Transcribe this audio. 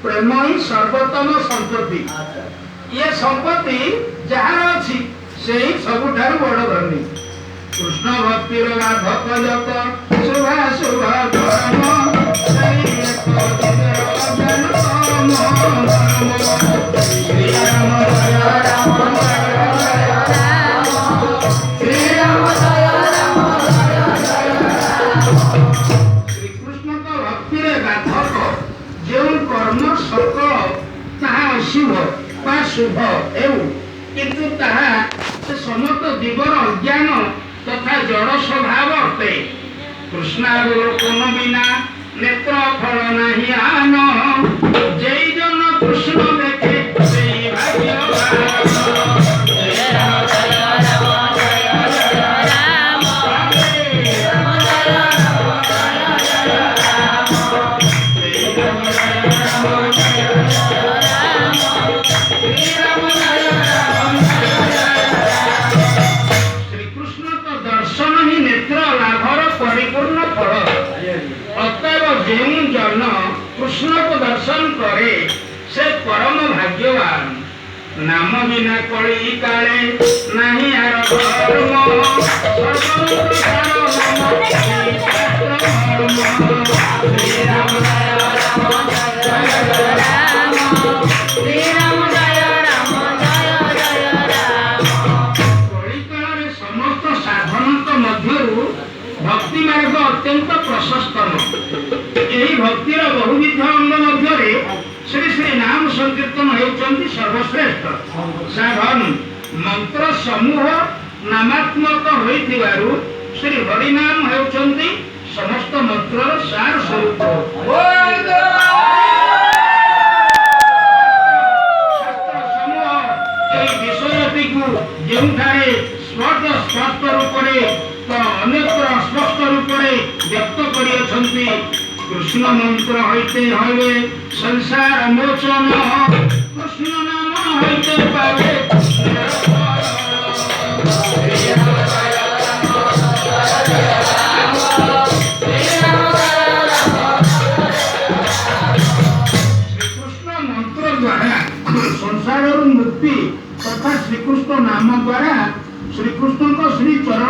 प्रेम ही सर्वोत्तम संपत्ति। ये संपत्ति जार अच्छी से ही सबुठार बड़ धनी। कृष्ण भक्तिर गाधक जत शुभा शुभ कर्म श्री राम जय राम श्री राम जय राम श्री कृष्ण का भक्तिर गाधक जो कर्म सकल ताहा अशुभ बा शुभ एवं किंतु ताहा से समस्त जीवर अज्ञान तथा जड़ स्वभाव अटे। कृष्णावलोकन बिना नेत्र फल नहीं आन जय जन कृष्ण देखे सेई भाग्यवान। कृष्ण को दर्शन करे से परम भाग्यवान। नाम बिना कली काले नहीं आर धर्म श्री राम जय राम जय राम श्री राम जय राम जय राम। कली काल समस्त साधन मध्य भक्ति मार्ग अत्यंत प्रशस्त। यही भक्तिर बहुविध अंग मध्य श्री श्री नाम संकीर्तन होती सर्वश्रेष्ठ। साधन मंत्र समूह नामात्मक होइथिबारु श्री हरिनाम होती समस्त मंत्र सार स्वरूप। शास्त्र समूह यही विषयटी को जोठारे स्पष्ट रूप तो अन्यत्र अस्पष्ट रूप व्यक्त करियछन्ति। कृष्ण मंत्र होते हवे संसार मोचन कृष्ण नाम होते पावे। श्रीकृष्ण मंत्र द्वारा संसार मुक्ति तथा श्रीकृष्ण नाम द्वारा श्रीकृष्ण को श्री चरण